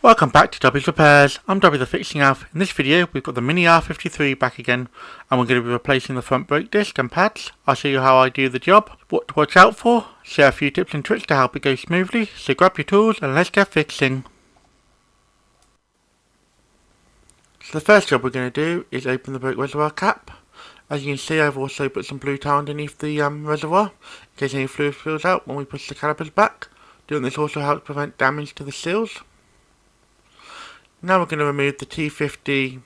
Welcome back to Dobby Repairs. I'm Dobby the Fixing Elf. In this video we've got the Mini R53 back again and we're going to be replacing the front brake disc and pads. I'll show you how I do the job, what to watch out for, share a few tips and tricks to help it go smoothly, so grab your tools and let's get fixing. So the first job we're going to do is open the brake reservoir cap. As you can see, I've also put some blue tar underneath the reservoir in case any fluid spills out when we push the calipers back. Doing this also helps prevent damage to the seals. Now we're going to remove the T50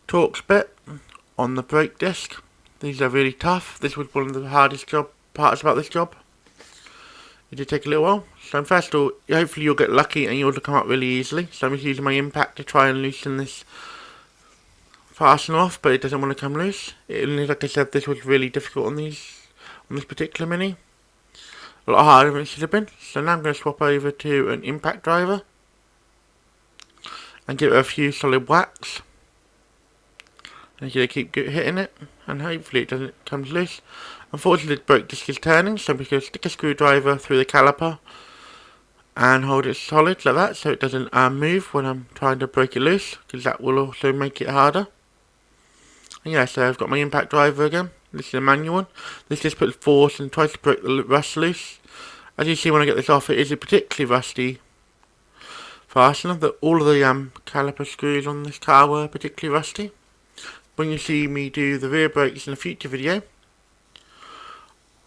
Torx bit on the brake disc. These are really tough. This was one of the hardest parts about this job. It did take a little while. So first of all, hopefully you'll get lucky and you'll come up really easily. So I'm just using my impact to try and loosen this fastener off, but it doesn't want to come loose. Like I said, this was really difficult on this particular Mini. A lot harder than it should have been. So now I'm going to swap over to an impact driver and give it a few solid whacks. And you're going to keep hitting it, and hopefully it doesn't come loose. Unfortunately, the brake disc is turning, so I'm just going to stick a screwdriver through the caliper and hold it solid like that, so it doesn't move when I'm trying to break it loose, because that will also make it harder. And yeah, so I've got my impact driver again. This is a manual one. This just puts force and tries to break the rust loose. As you see when I get this off, it is a particularly rusty fastener. All of the caliper screws on this car were particularly rusty. When you see me do the rear brakes in a future video,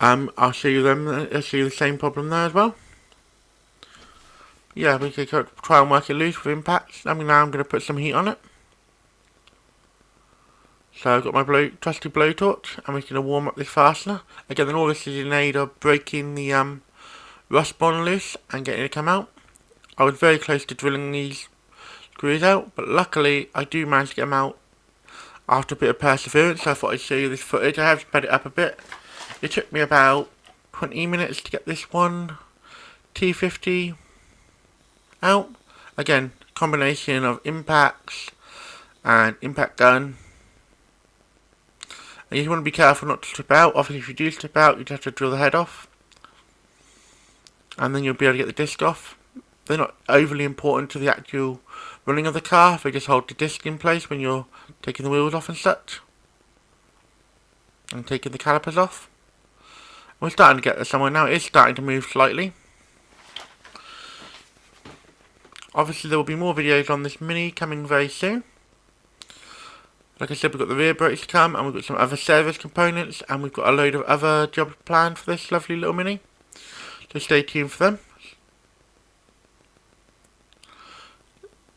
I'll show you them. I'll show you the same problem there as well. Yeah, we can try and work it loose with impacts. Now I'm going to put some heat on it. So I've got my trusty blowtorch, and we're going to warm up this fastener. Again, all this is in aid of breaking the rust bond loose and getting it to come out. I was very close to drilling these screws out, but luckily I do manage to get them out after a bit of perseverance. So I thought I'd show you this footage. I have sped it up a bit. It took me about 20 minutes to get this one T50 out. Again, combination of impacts and impact gun. And you want to be careful not to strip out. Obviously if you do strip out, you'd have to drill the head off, and then you'll be able to get the disc off. They're not overly important to the actual running of the car. They just hold the disc in place when you're taking the wheels off and such, and taking the calipers off. We're starting to get there somewhere now. It is starting to move slightly. Obviously there will be more videos on this Mini coming very soon. Like I said, we've got the rear brakes to come, and we've got some other service components, and we've got a load of other jobs planned for this lovely little Mini. So stay tuned for them.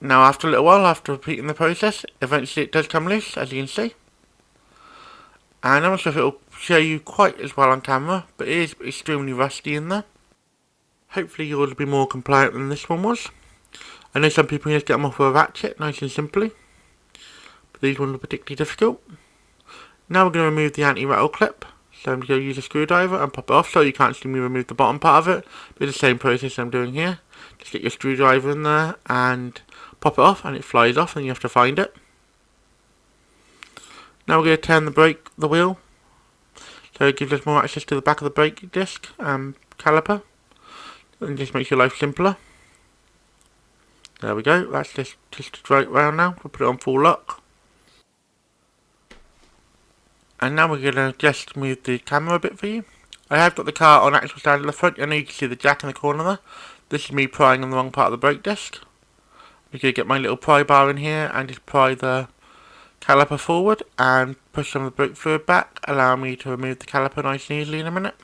Now after a little while, after repeating the process, eventually it does come loose, as you can see. And I'm not sure if it will show you quite as well on camera, but it is extremely rusty in there. Hopefully yours will be more compliant than this one was. I know some people just get them off with a ratchet, nice and simply, but these ones are particularly difficult. Now we're going to remove the anti-rattle clip. So I'm going to use a screwdriver and pop it off, so you can't see me remove the bottom part of it. But it's the same process I'm doing here. Just get your screwdriver in there and pop it off, and it flies off, and you have to find it. Now we're going to turn the wheel, so it gives us more access to the back of the brake disc caliper, and just makes your life simpler. There we go. That's just right round now. We'll put it on full lock. And now we're going to just move the camera a bit for you. I have got the car on actual stand at the front. I know you can see the jack in the corner there. This is me prying on the wrong part of the brake disc. I'm going to get my little pry bar in here and just pry the caliper forward and push some of the brake fluid back, allowing me to remove the caliper nice and easily in a minute.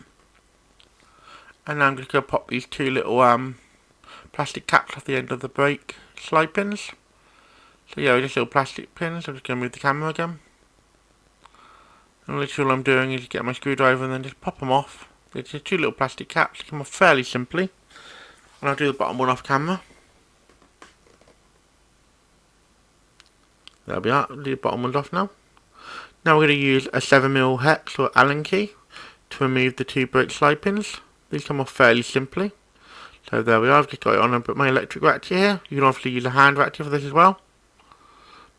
And now I'm just going to pop these two little plastic caps off the end of the brake slide pins. So yeah, just little plastic pins. I'm just going to move the camera again. And literally all I'm doing is get my screwdriver and then just pop them off. It's just two little plastic caps. They come off fairly simply. And I'll do the bottom one off camera. There we are. The bottom one's off now. Now we're going to use a 7mm hex or Allen key to remove the two brake slide pins. These come off fairly simply. So there we are. I've just got it on and put my electric ratchet here. You can obviously use a hand ratchet for this as well.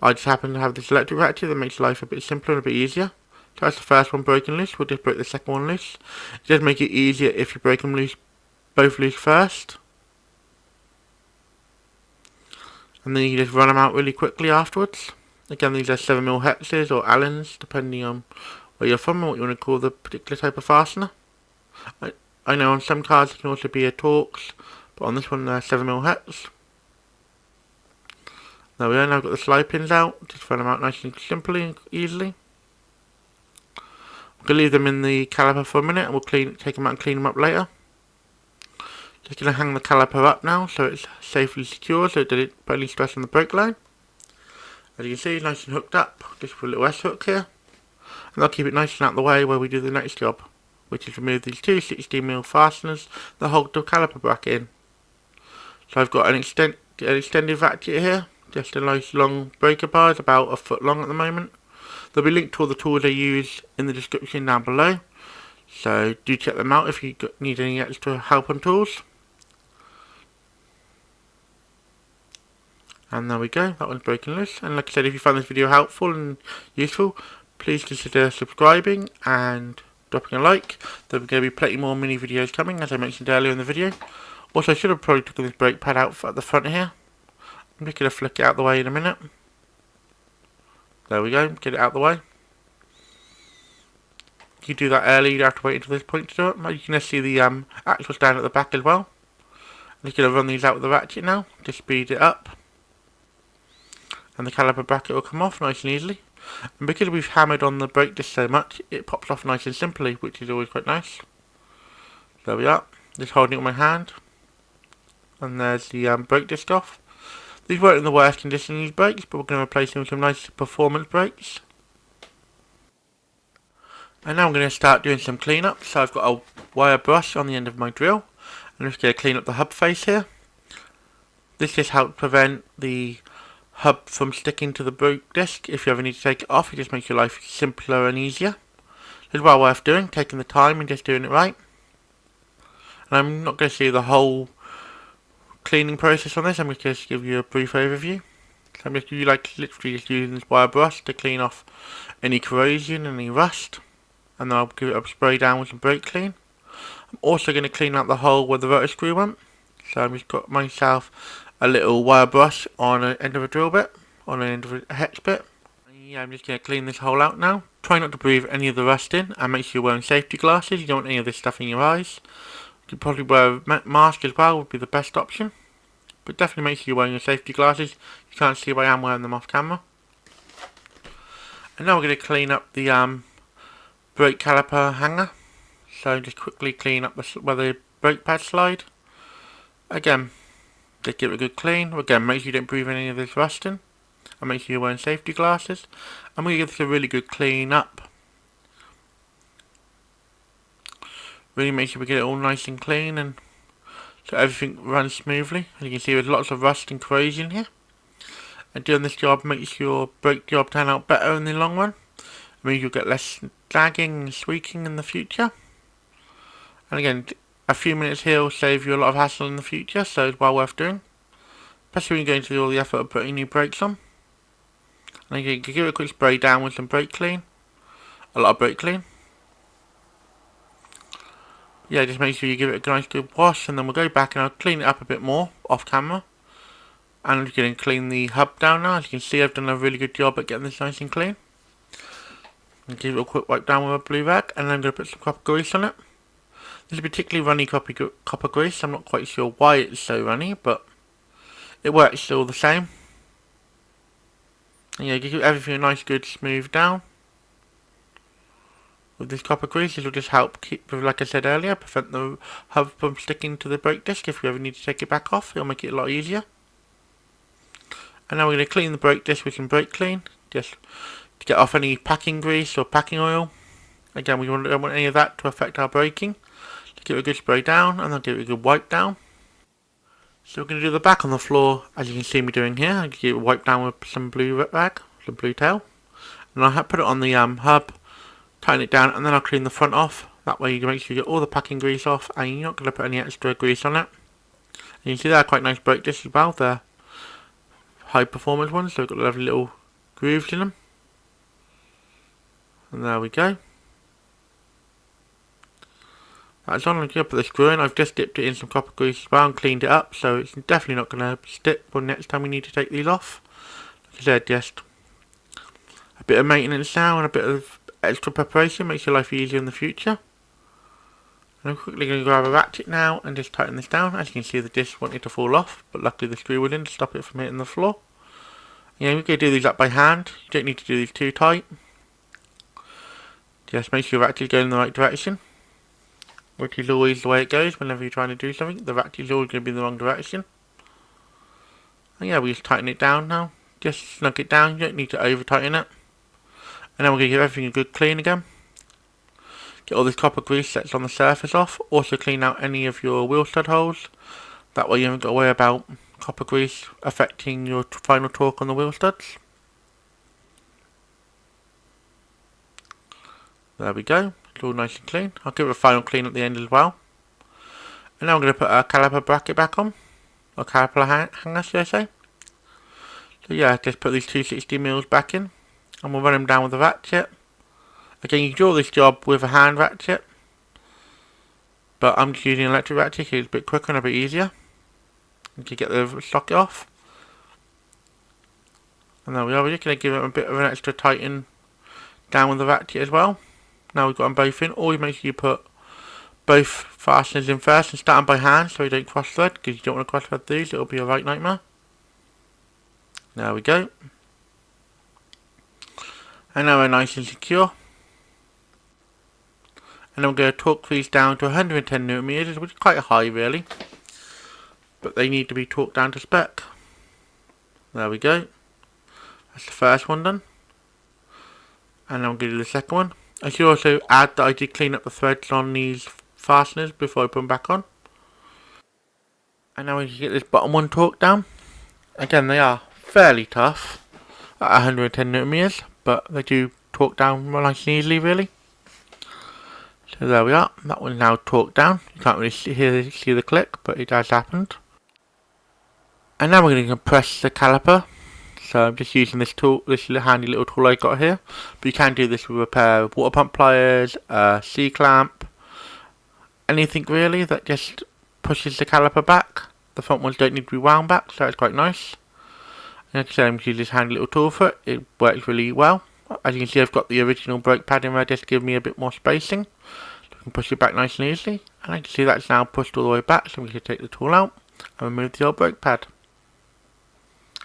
I just happen to have this electric ratchet that makes life a bit simpler and a bit easier. So that's the first one broken loose. We'll just break the second one loose. It does make it easier if you break them loose, both loose first. and then you just run them out really quickly afterwards. Again, these are 7mm hexes or Allens, depending on where you're from and what you want to call the particular type of fastener. I know on some cars it can also be a Torx, but on this one they're 7mm hex. There we are, now I've got the slide pins out, just run them out nice and simply and easily. I'm going to leave them in the caliper for a minute and we'll take them out and clean them up later. Just going to hang the caliper up now so it's safely secure, so it doesn't put any stress on the brake line. As you can see, nice and hooked up, just with a little S-hook here. And I'll keep it nice and out of the way where we do the next job, which is remove these two 16mm fasteners that hold the caliper bracket in. So I've got an extended ratchet here, just a nice long breaker bar, it's about 1 foot long at the moment. They'll be linked to all the tools I use in the description down below, so do check them out if you need any extra help on tools. And there we go, that one's broken loose. And like I said, if you found this video helpful and useful, please consider subscribing and dropping a like. There's going to be plenty more mini videos coming, as I mentioned earlier in the video. Also, I should have probably taken this brake pad out at the front here. I'm just going to flick it out the way in a minute. There we go, get it out the way. You do that early, you don't have to wait until this point to do it. You can see the axle stand at the back as well. I'm just going to run these out with the ratchet now, to speed it up. And the caliper bracket will come off nice and easily. And because we've hammered on the brake disc so much, it pops off nice and simply, which is always quite nice. There we are, just holding it with my hand. And there's the brake disc off. These weren't in the worst condition, these brakes, but we're going to replace them with some nice performance brakes. And now I'm going to start doing some cleanup. So I've got a wire brush on the end of my drill. I'm just going to clean up the hub face here. This just helps prevent the hub from sticking to the brake disc. If you ever need to take it off, it just makes your life simpler and easier. It's well worth doing, taking the time and just doing it right. And I'm not going to see the whole cleaning process on this, I'm just going to give you a brief overview. So I'm just literally just using this wire brush to clean off any corrosion, any rust, and then I'll give it a spray down with some brake clean. I'm also going to clean out the hole where the rotor screw went. So I've just got myself a little wire brush on an end of a drill bit, on an end of a hex bit. Yeah, I'm just going to clean this hole out now. Try not to breathe any of the rust in, and make sure you're wearing safety glasses. You don't want any of this stuff in your eyes. You could probably wear a mask as well, would be the best option. But definitely make sure you're wearing your safety glasses. You can't see, but I am wearing them off camera. And now we're going to clean up the brake caliper hanger. So just quickly clean up where the brake pads slide. Again, just give it a good clean. Again, make sure you don't breathe any of this rust in. And make sure you're wearing safety glasses. I'm going to give this a really good clean up. Really make sure we get it all nice and clean, and so everything runs smoothly. As you can see, there's lots of rust and corrosion here. And doing this job makes your brake job turn out better in the long run. It means you'll get less dragging and squeaking in the future. And again, a few minutes here will save you a lot of hassle in the future, so it's well worth doing. Especially when you're going through all the effort of putting new brakes on. And you can give it a quick spray down with some brake clean. A lot of brake clean. Yeah, just make sure you give it a nice good wash, and then we'll go back and I'll clean it up a bit more off camera. And I'm just going to clean the hub down now. As you can see, I've done a really good job at getting this nice and clean. And give it a quick wipe down with a blue rag, and then I'm going to put some copper grease on it. This is a particularly runny copper grease. I'm not quite sure why it's so runny, but it works still the same. And yeah, give everything a nice good smooth down. With this copper grease, this will just help keep, like I said earlier, prevent the hub from sticking to the brake disc. If you ever need to take it back off, it'll make it a lot easier. And now we're going to clean the brake disc with some brake clean, just to get off any packing grease or packing oil. Again, we don't want any of that to affect our braking. Just give it a good spray down, and then give it a good wipe down. So we're going to do the back on the floor, as you can see me doing here. I'll give it a wipe down with some blue rag, some blue tail. And I'll put it on the hub, tighten it down, and then I'll clean the front off. That way you can make sure you get all the packing grease off, and you're not going to put any extra grease on it. And you can see they're quite nice brake discs as well. They're high performance ones, so they've got lovely little grooves in them. And there we go. That's on. I'm going to put the screw in. I've just dipped it in some copper grease as well and cleaned it up, so it's definitely not going to stick for next time we need to take these off. Like I said, just a bit of maintenance now and a bit of extra preparation makes your life easier in the future. And I'm quickly going to grab a ratchet now and just tighten this down. As you can see, the disc wanted to fall off, but luckily the screw was in to stop it from hitting the floor. Yeah, we can do these up by hand. You don't need to do these too tight. Just make sure your ratchet is going in the right direction, which is always the way it goes whenever you're trying to do something. The ratchet is always going to be in the wrong direction. And yeah, we just tighten it down now. Just snug it down. You don't need to over tighten it. And then we're going to give everything a good clean again. Get all this copper grease that's on the surface off. Also clean out any of your wheel stud holes. That way you haven't got to worry about copper grease affecting your final torque on the wheel studs. There we go. It's all nice and clean. I'll give it a final clean at the end as well. And now I'm going to put a caliper bracket back on. Or caliper hanger, should I say. So yeah, just put these 260mm back in. And we'll run them down with a ratchet. Again, you can do this job with a hand ratchet. But I'm just using an electric ratchet because it's a bit quicker and a bit easier. You can get the socket off. And there we are. We're just going to give it a bit of an extra tighten down with the ratchet as well. Now we've got them both in. Always make sure you put both fasteners in first and start them by hand so you don't cross thread, because you don't want to cross thread these. It'll be a right nightmare. There we go. And now we're nice and secure. And then we're going to torque these down to 110mm, which is quite high really. But they need to be torqued down to spec. There we go. That's the first one done. And I'm going to do the second one. I should also add that I did clean up the threads on these fasteners before I put them back on. And now we can get this bottom one torqued down. Again, they are fairly tough at 110mm, but they do torque down nice and easily really. So there we are. That one's now torqued down. You can't really see the click, but it has happened. And now we're going to compress the caliper. So I'm just using this tool, this handy little tool I got here. But you can do this with a pair of water pump pliers, a C-clamp, anything really that just pushes the caliper back. The front ones don't need to be wound back, so it's quite nice. And like I said, I'm using this handy little tool for it. It works really well. As you can see, I've got the original brake pad in there just to give me a bit more spacing. So I can push it back nice and easily. And I can see that's now pushed all the way back, so we can take the tool out and remove the old brake pad.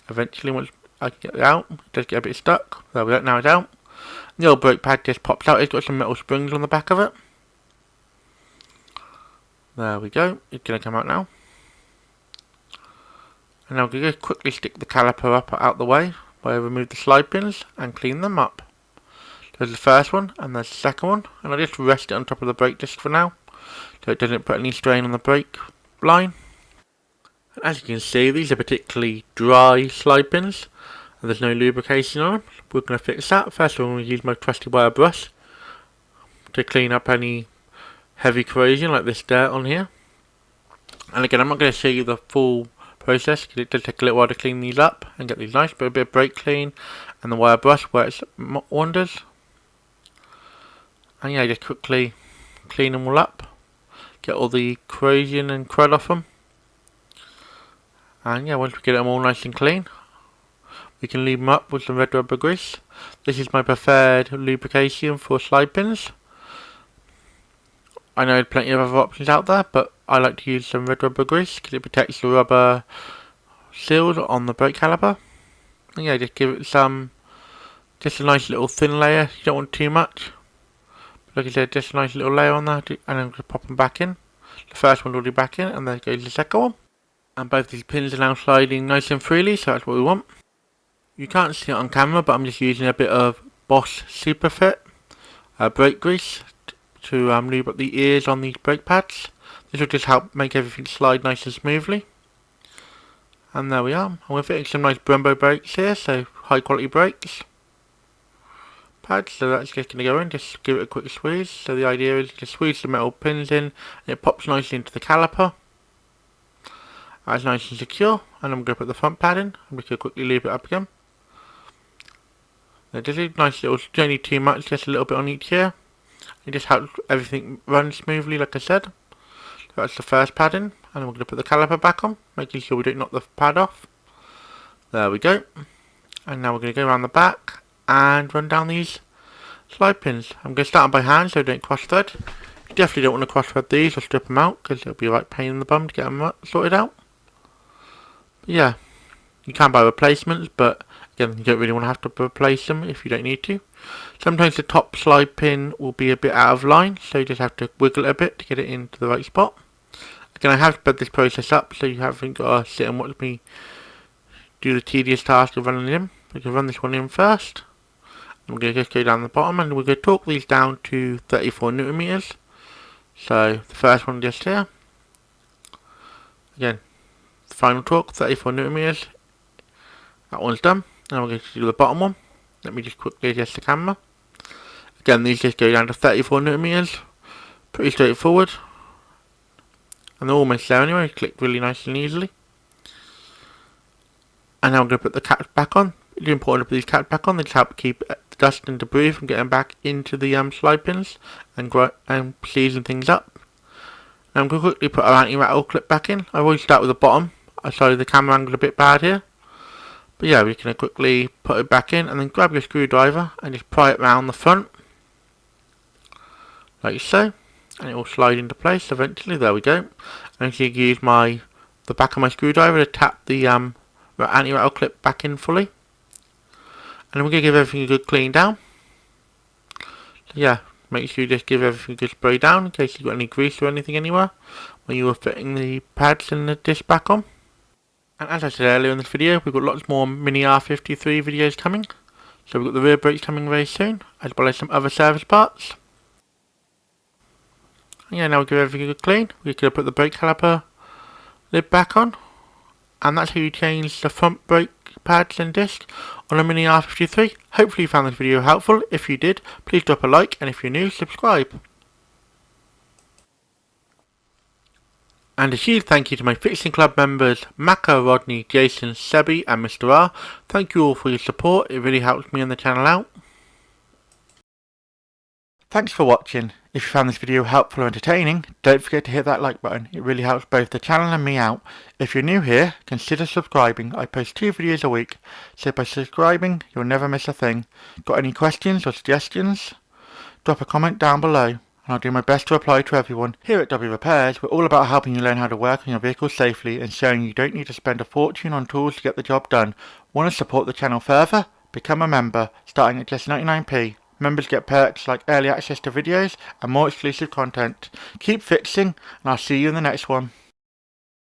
Eventually, once I can get it out, it does get a bit stuck. There we go, now it's out. The old brake pad just pops out. It's got some metal springs on the back of it. There we go. It's going to come out now. And I'm going to quickly stick the caliper up out the way, where I remove the slide pins and clean them up. There's the first one and there's the second one. And I just rest it on top of the brake disc for now, so it doesn't put any strain on the brake line. And as you can see, these are particularly dry slide pins. And there's no lubrication on them. We're going to fix that. First of all, I'm going to use my trusty wire brush to clean up any heavy corrosion like this dirt on here. And again, I'm not going to show you the full process because it does take a little while to clean these up and get these nice, but a bit of brake clean and the wire brush works wonders. And yeah, just quickly clean them all up, get all the corrosion and crud off them. And yeah, once we get them all nice and clean, we can leave them up with some red rubber grease. This is my preferred lubrication for slide pins. I know there's plenty of other options out there, but I like to use some red rubber grease because it protects the rubber seals on the brake caliper. And yeah, just give it just a nice little thin layer. You don't want too much. But like I said, just a nice little layer on there, and I'm going to pop them back in. The first one's already back in, and there goes the second one. And both these pins are now sliding nice and freely, so that's what we want. You can't see it on camera, but I'm just using a bit of Bosch Superfit brake grease to lube up the ears on these brake pads. This will just help make everything slide nice and smoothly. And there we are. And we're fitting some nice Brembo brakes here, so high quality brakes pads. So that's just going to go in, just give it a quick squeeze. So the idea is to squeeze the metal pins in and it pops nicely into the caliper. That's nice and secure. And I'm going to put the front pad in. I'm just going to quickly lube it up again. Now just a nice little, don't need too much, just a little bit on each here. It just helps everything run smoothly, like I said. So that's the first pad in, and then we're going to put the caliper back on, making sure we don't knock the pad off. There we go. And now we're going to go around the back and run down these slide pins. I'm going to start them by hand so they don't cross thread. You definitely don't want to cross thread these or strip them out, because it'll be a right pain in the bum to get them sorted out. But yeah, you can buy replacements, but again, you don't really want to have to replace them if you don't need to. Sometimes the top slide pin will be a bit out of line, so you just have to wiggle it a bit to get it into the right spot. Again, I have sped this process up, so you haven't got to sit and watch me do the tedious task of running in. We can run this one in first. We're going to just go down the bottom, and we're going to torque these down to 34 newton meters. So the first one just here. Again, the final torque 34 newton meters. That one's done. Now we're going to do the bottom one. Let me just quickly adjust the camera. Again, these just go down to 34 newton meters. Pretty straightforward. And they're almost there anyway. Clicked really nice and easily. And now I'm going to put the caps back on. It's important to put these caps back on. They help keep the dust and debris from getting back into the slide pins and season things up. Now I'm going to quickly put our anti-rattle clip back in. I always start with the bottom. I saw the camera angle a bit bad here. But yeah, we can quickly put it back in and then grab your screwdriver and just pry it round the front. Like so. And it will slide into place eventually. There we go. And you can use the back of my screwdriver to tap the anti-rattle clip back in fully. And then we're going to give everything a good clean down. So yeah, make sure you just give everything a good spray down in case you've got any grease or anything anywhere when you were fitting the pads and the disc back on. And as I said earlier in this video, we've got lots more Mini R53 videos coming. So we've got the rear brakes coming very soon, as well as some other service parts. And yeah, now we give everything a good clean. We're going to put the brake caliper lid back on. And that's how you change the front brake pads and disc on a Mini R53. Hopefully you found this video helpful. If you did, please drop a like, and if you're new, subscribe. And a huge thank you to my Fixing Club members, Maka, Rodney, Jason, Sebi and Mr. R. Thank you all for your support, it really helps me and the channel out. Thanks for watching. If you found this video helpful or entertaining, don't forget to hit that like button, it really helps both the channel and me out. If you're new here, consider subscribing. I post 2 videos a week, so by subscribing you'll never miss a thing. Got any questions or suggestions? Drop a comment down below. And I'll do my best to reply to everyone. Here at Dobby Repairs, we're all about helping you learn how to work on your vehicle safely and showing you don't need to spend a fortune on tools to get the job done. Want to support the channel further? Become a member, starting at just 99p. Members get perks like early access to videos and more exclusive content. Keep fixing, and I'll see you in the next one.